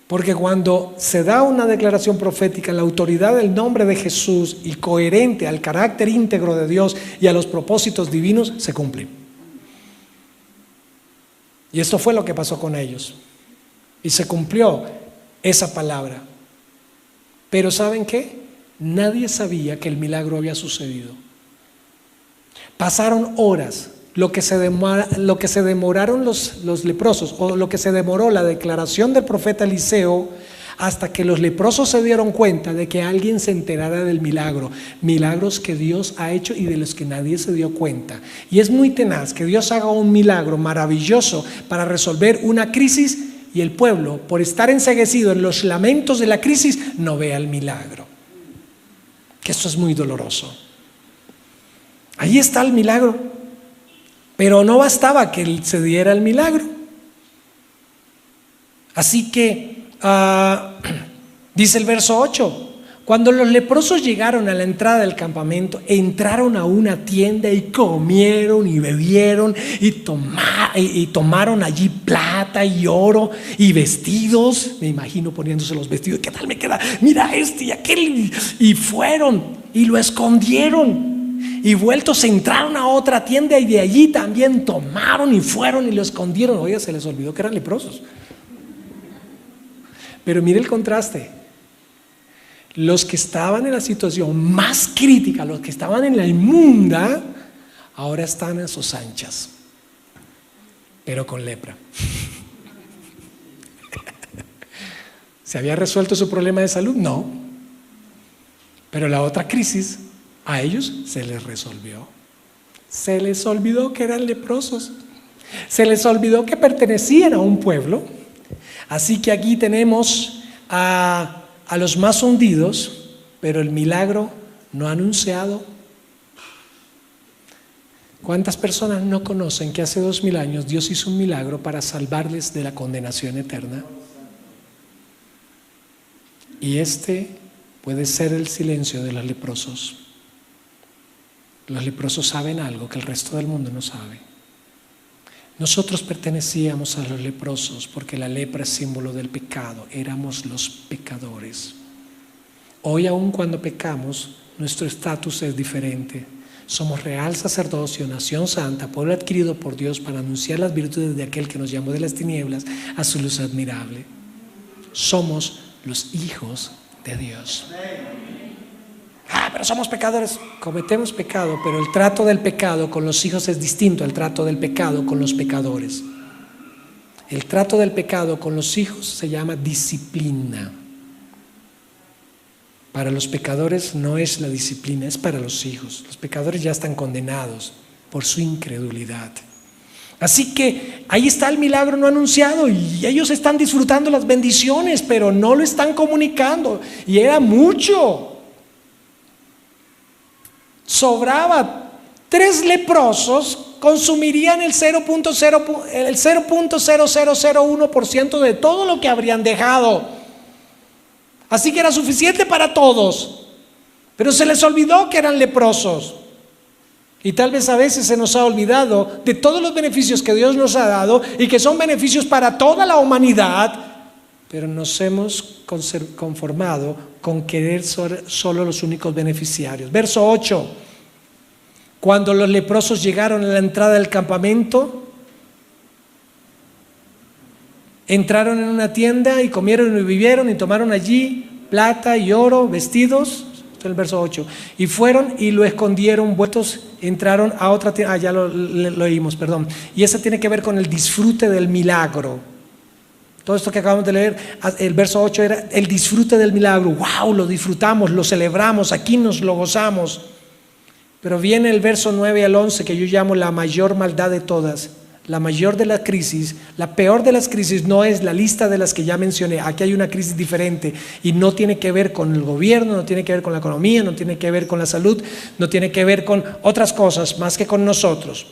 Porque cuando se da una declaración profética en la autoridad del nombre de Jesús y coherente al carácter íntegro de Dios y a los propósitos divinos, se cumple. Y esto fue lo que pasó con ellos. Y se cumplió esa palabra. Pero ¿saben qué? Nadie sabía que el milagro había sucedido. Pasaron horas. Lo que se demoraron los leprosos, o lo que se demoró la declaración del profeta Eliseo, hasta que los leprosos se dieron cuenta de que alguien se enterara del milagro. Milagros que Dios ha hecho y de los que nadie se dio cuenta. Y es muy tenaz que Dios haga un milagro maravilloso para resolver una crisis y el pueblo, por estar enceguecido en los lamentos de la crisis, no vea el milagro. Que esto es muy doloroso. Ahí está el milagro. Pero no bastaba que se diera el milagro. Así que, dice el verso 8, cuando los leprosos llegaron a la entrada del campamento, entraron a una tienda y comieron y bebieron y tomaron allí plata y oro y vestidos. Me imagino poniéndose los vestidos. ¿Qué tal me queda? Mira este y aquel. Y fueron y lo escondieron. Y vueltos entraron a otra tienda y de allí también tomaron y fueron y lo escondieron. Oiga, se les olvidó que eran leprosos. Pero mire el contraste. Los que estaban en la situación más crítica, los que estaban en la inmunda, ahora están en sus anchas, pero con lepra. ¿Se había resuelto su problema de salud? No. Pero la otra crisis, a ellos se les resolvió. Se les olvidó que eran leprosos. Se les olvidó que pertenecían a un pueblo. Así que aquí tenemos a los más hundidos, pero el milagro no anunciado. ¿Cuántas personas no conocen que hace 2000 años Dios hizo un milagro para salvarles de la condenación eterna? Y este puede ser el silencio de los leprosos. Los leprosos saben algo que el resto del mundo no sabe. Nosotros pertenecíamos a los leprosos porque la lepra es símbolo del pecado. Éramos los pecadores. Hoy, aun cuando pecamos, nuestro estatus es diferente. Somos real sacerdocio, nación santa, pueblo adquirido por Dios para anunciar las virtudes de aquel que nos llamó de las tinieblas a su luz admirable. Somos los hijos de Dios. Pero somos pecadores. Cometemos pecado, pero el trato del pecado con los hijos es distinto al trato del pecado con los pecadores. El trato del pecado con los hijos se llama disciplina. Para los pecadores no es la disciplina, es para los hijos. Los pecadores ya están condenados por su incredulidad. Así que ahí está el milagro no anunciado y ellos están disfrutando las bendiciones, pero no lo están comunicando. Y era mucho. Sobraba. 3 leprosos consumirían el 0.0001% de todo lo que habrían dejado. Así que era suficiente para todos. Pero se les olvidó que eran leprosos. Y tal vez a veces se nos ha olvidado de todos los beneficios que Dios nos ha dado y que son beneficios para toda la humanidad, pero nos hemos conformado con querer solo los únicos beneficiarios. Verso 8. Cuando los leprosos llegaron a la entrada del campamento, entraron en una tienda y comieron y vivieron y tomaron allí plata y oro, vestidos. Esto es el verso 8. Y fueron y lo escondieron, vueltos, entraron a otra tienda. Ya lo leímos, perdón. Y eso tiene que ver con el disfrute del milagro. Todo esto que acabamos de leer, el verso 8 era el disfrute del milagro. ¡Wow! Lo disfrutamos, lo celebramos, aquí nos lo gozamos. Pero viene el verso 9 al 11 que yo llamo la mayor maldad de todas. La mayor de las crisis, la peor de las crisis no es la lista de las que ya mencioné. Aquí hay una crisis diferente y no tiene que ver con el gobierno, no tiene que ver con la economía, no tiene que ver con la salud, no tiene que ver con otras cosas más que con nosotros.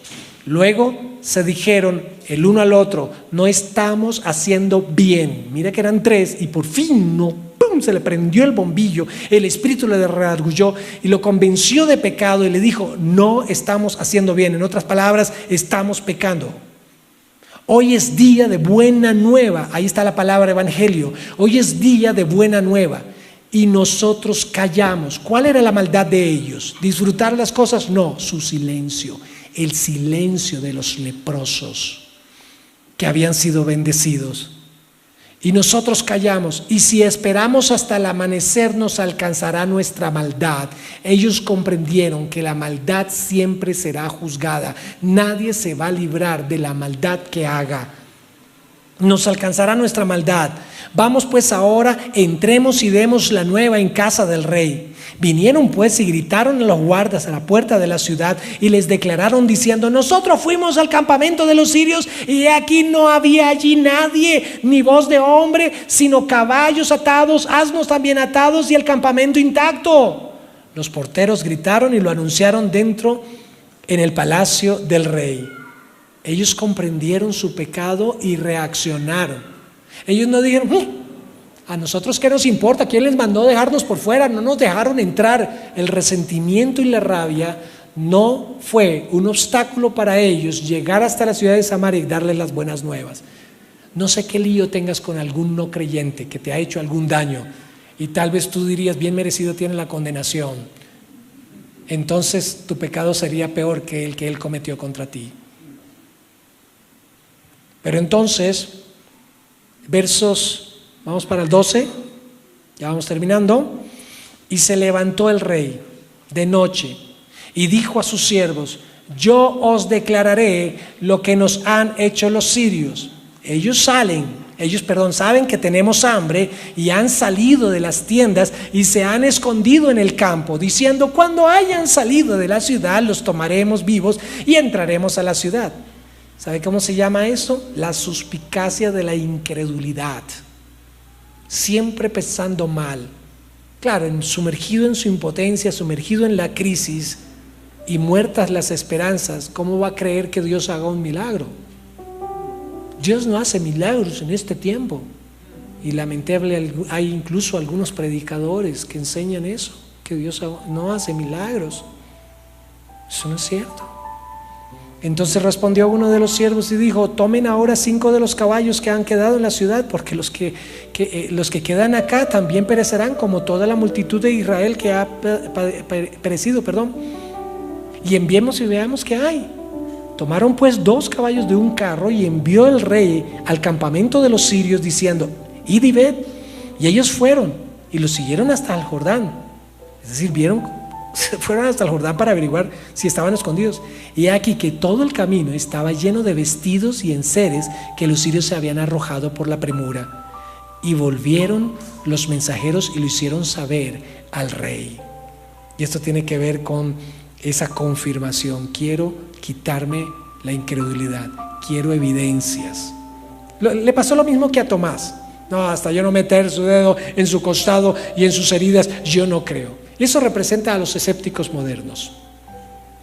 Luego se dijeron el uno al otro, no estamos haciendo bien. Mira que eran 3 y por fin ¡pum!, se le prendió el bombillo. El espíritu le redarguyó y lo convenció de pecado y le dijo, no estamos haciendo bien. En otras palabras, estamos pecando. Hoy es día de buena nueva. Ahí está la palabra evangelio. Hoy es día de buena nueva. Y nosotros callamos. ¿Cuál era la maldad de ellos? ¿Disfrutar las cosas? No, su silencio. El silencio de los leprosos que habían sido bendecidos. Y nosotros callamos, y si esperamos hasta el amanecer nos alcanzará nuestra maldad. Ellos comprendieron que la maldad siempre será juzgada. Nadie se va a librar de la maldad que haga. Nos alcanzará nuestra maldad. Vamos pues ahora, entremos y demos la nueva en casa del rey. Vinieron pues y gritaron a los guardas a la puerta de la ciudad y les declararon diciendo: nosotros fuimos al campamento de los sirios y aquí no había allí nadie, ni voz de hombre, sino caballos atados, asnos también atados y el campamento intacto. Los porteros gritaron y lo anunciaron dentro en el palacio del rey. Ellos comprendieron su pecado y reaccionaron. Ellos no dijeron: a nosotros qué nos importa, ¿quién les mandó dejarnos por fuera? No nos dejaron entrar. El resentimiento y la rabia no fue un obstáculo para ellos llegar hasta la ciudad de Samaria y darles las buenas nuevas. No sé qué lío tengas con algún no creyente que te ha hecho algún daño y tal vez tú dirías: bien merecido tiene la condenación. Entonces tu pecado sería peor que el que él cometió contra ti. Pero entonces, vamos para el 12, ya vamos terminando. Y se levantó el rey de noche y dijo a sus siervos: yo os declararé lo que nos han hecho los sirios. Ellos saben que tenemos hambre y han salido de las tiendas y se han escondido en el campo, diciendo: cuando hayan salido de la ciudad los tomaremos vivos y entraremos a la ciudad. ¿Sabe cómo se llama eso? La suspicacia de la incredulidad. Siempre pensando mal. Claro, sumergido en su impotencia, sumergido en la crisis y muertas las esperanzas, ¿cómo va a creer que Dios haga un milagro? Dios no hace milagros en este tiempo. Y lamentable, hay incluso algunos predicadores que enseñan eso, que Dios no hace milagros. Eso no es cierto. Entonces respondió uno de los siervos y dijo: tomen ahora 5 de los caballos que han quedado en la ciudad, porque los que quedan acá también perecerán, como toda la multitud de Israel que ha perecido, y enviemos y veamos qué hay. Tomaron pues 2 caballos de un carro y envió el rey al campamento de los sirios diciendo: id y ved. Y ellos fueron y los siguieron hasta el Jordán. Es decir, fueron hasta el Jordán para averiguar si estaban escondidos. Y aquí que todo el camino estaba lleno de vestidos y enseres que los sirios se habían arrojado por la premura. Y volvieron los mensajeros y lo hicieron saber al rey. Y esto tiene que ver con esa confirmación. Quiero quitarme la incredulidad, quiero evidencias. Le pasó lo mismo que a Tomás. No, hasta yo no meter su dedo en su costado y en sus heridas, yo no creo. Y eso representa a los escépticos modernos.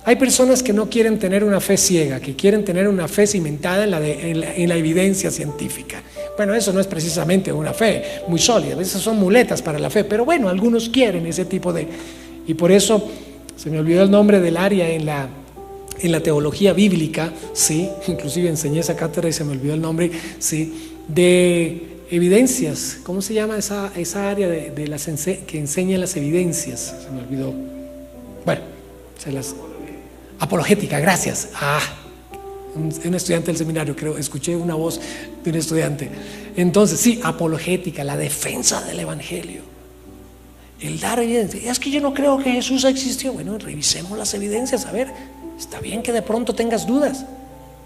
Hay personas que no quieren tener una fe ciega, que quieren tener una fe cimentada en la evidencia científica. Bueno, eso no es precisamente una fe muy sólida, a veces son muletas para la fe, pero bueno, algunos quieren ese tipo de... Y por eso se me olvidó el nombre del área en la teología bíblica, sí, inclusive enseñé esa cátedra y se me olvidó el nombre, sí, de evidencias. ¿Cómo se llama esa área que enseña las evidencias? Se me olvidó. Bueno, apologética, gracias. Un estudiante del seminario, creo, escuché una voz de un estudiante. Entonces, sí, apologética, la defensa del evangelio. El dar evidencia. Es que yo no creo que Jesús existió. Bueno, revisemos las evidencias. A ver, está bien que de pronto tengas dudas,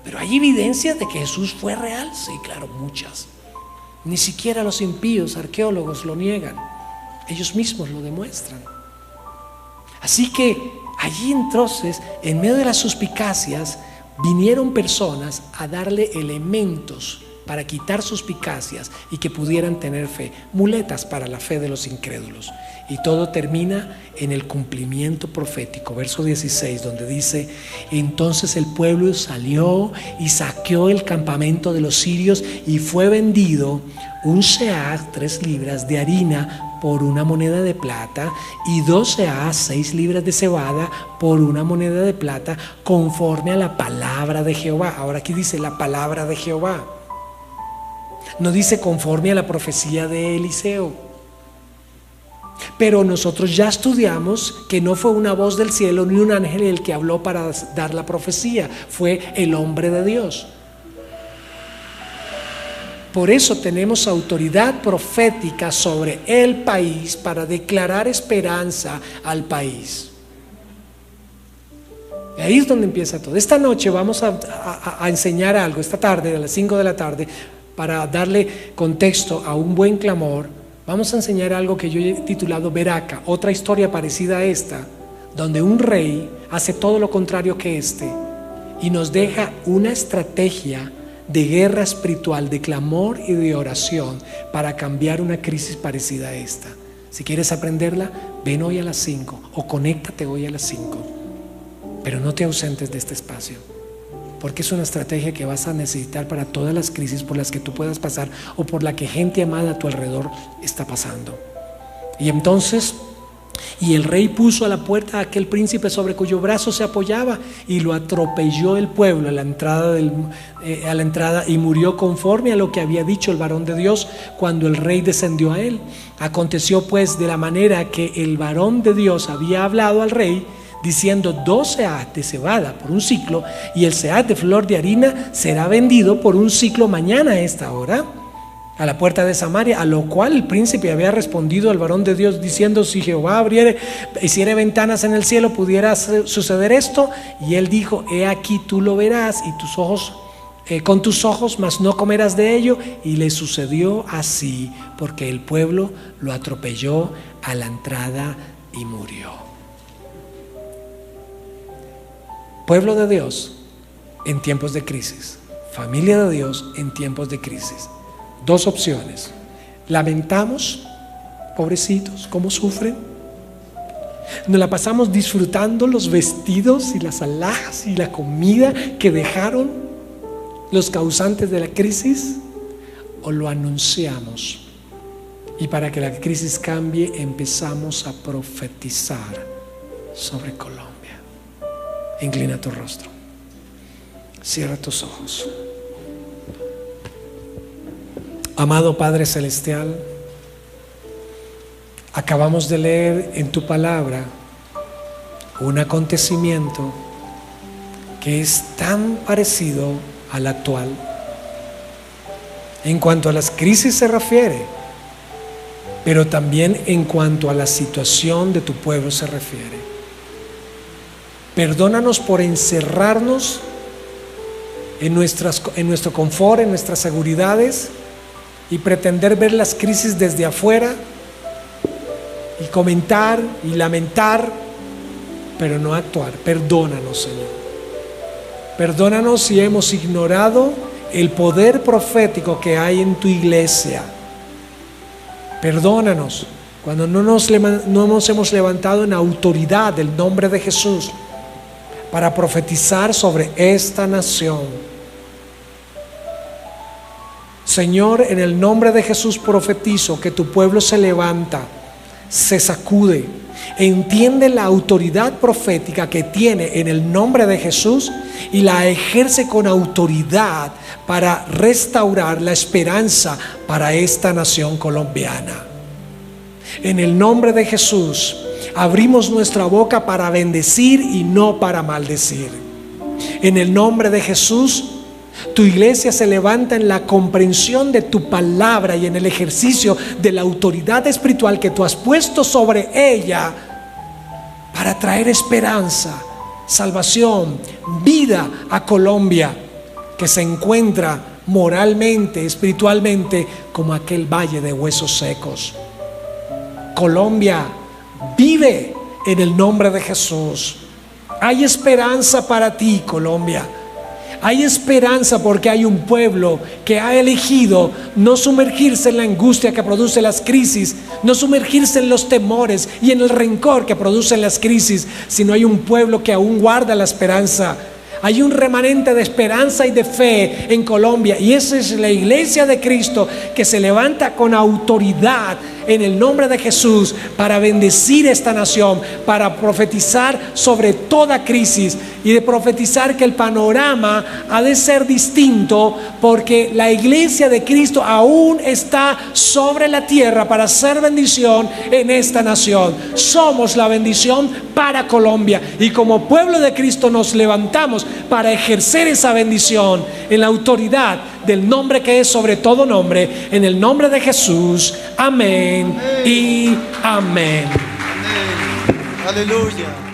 pero hay evidencias de que Jesús fue real. Sí, claro, muchas. Ni siquiera los impíos arqueólogos lo niegan, ellos mismos lo demuestran. Así que allí entonces, en medio de las suspicacias, vinieron personas a darle elementos para quitar suspicacias y que pudieran tener fe, muletas para la fe de los incrédulos. Y todo termina en el cumplimiento profético, verso 16, donde dice: entonces el pueblo salió y saqueó el campamento de los sirios y fue vendido un sheach, 3 libras de harina por una moneda de plata, y 12 as, 6 libras de cebada, por una moneda de plata, conforme a la palabra de Jehová. Ahora aquí dice la palabra de Jehová. No dice conforme a la profecía de Eliseo. Pero nosotros ya estudiamos que no fue una voz del cielo ni un ángel el que habló para dar la profecía, fue el hombre de Dios. Por eso tenemos autoridad profética sobre el país para declarar esperanza al país. Y ahí es donde empieza todo. Esta noche vamos a enseñar algo, esta tarde, a las 5 de la tarde, para darle contexto a un buen clamor. Vamos a enseñar algo que yo he titulado Beraca, otra historia parecida a esta, donde un rey hace todo lo contrario que este y nos deja una estrategia de guerra espiritual, de clamor y de oración para cambiar una crisis parecida a esta. Si quieres aprenderla, ven hoy a las 5 o conéctate hoy a las 5, pero no te ausentes de este espacio, porque es una estrategia que vas a necesitar para todas las crisis por las que tú puedas pasar o por la que gente amada a tu alrededor está pasando. Y entonces, y el rey puso a la puerta a aquel príncipe sobre cuyo brazo se apoyaba, y lo atropelló el pueblo a la entrada y murió conforme a lo que había dicho el varón de Dios cuando el rey descendió a él. Aconteció pues de la manera que el varón de Dios había hablado al rey, diciendo 12 as de cebada por un siclo, y el seah de flor de harina será vendido por un siclo mañana a esta hora a la puerta de Samaria. A lo cual el príncipe había respondido al varón de Dios diciendo: si Jehová hiciere ventanas en el cielo, pudiera suceder esto. Y él dijo: he aquí tú lo verás y tus ojos con tus ojos, mas no comerás de ello. Y le sucedió así, porque el pueblo lo atropelló a la entrada y murió. Pueblo de Dios en tiempos de crisis, familia de Dios en tiempos de crisis. Dos opciones: lamentamos, pobrecitos, cómo sufren. Nos la pasamos disfrutando los vestidos y las alhajas y la comida que dejaron los causantes de la crisis, o lo anunciamos, y para que la crisis cambie empezamos a profetizar sobre Colombia. Inclina tu rostro, cierra tus ojos. Amado Padre Celestial, acabamos de leer en tu palabra un acontecimiento que es tan parecido al actual en cuanto a las crisis se refiere, pero también en cuanto a la situación de tu pueblo se refiere. Perdónanos por encerrarnos en nuestro confort, en nuestras seguridades, y pretender ver las crisis desde afuera y comentar y lamentar, pero no actuar. Perdónanos, Señor. Perdónanos si hemos ignorado el poder profético que hay en tu iglesia. Perdónanos cuando no nos hemos levantado en autoridad del nombre de Jesús para profetizar sobre esta nación. Señor, en el nombre de Jesús profetizo que tu pueblo se levanta, se sacude, entiende la autoridad profética que tiene en el nombre de Jesús y la ejerce con autoridad para restaurar la esperanza para esta nación colombiana. En el nombre de Jesús abrimos nuestra boca para bendecir y no para maldecir. En el nombre de Jesús, tu iglesia se levanta en la comprensión de tu palabra y en el ejercicio de la autoridad espiritual que tú has puesto sobre ella para traer esperanza, salvación, vida a Colombia, que se encuentra moralmente, espiritualmente, como aquel valle de huesos secos. Colombia vive en el nombre de Jesús. Hay esperanza para ti, Colombia. Hay esperanza porque hay un pueblo que ha elegido no sumergirse en la angustia que produce las crisis, no sumergirse en los temores y en el rencor que producen las crisis, sino hay un pueblo que aún guarda la esperanza. Hay un remanente de esperanza y de fe en Colombia, y esa es la iglesia de Cristo que se levanta con autoridad en el nombre de Jesús para bendecir esta nación, para profetizar sobre toda crisis y de profetizar que el panorama ha de ser distinto, porque la iglesia de Cristo aún está sobre la tierra para hacer bendición en esta nación. Somos la bendición para Colombia, y como pueblo de Cristo nos levantamos para ejercer esa bendición en la autoridad del nombre que es sobre todo nombre, en el nombre de Jesús. Amén y amén. Amén. Aleluya.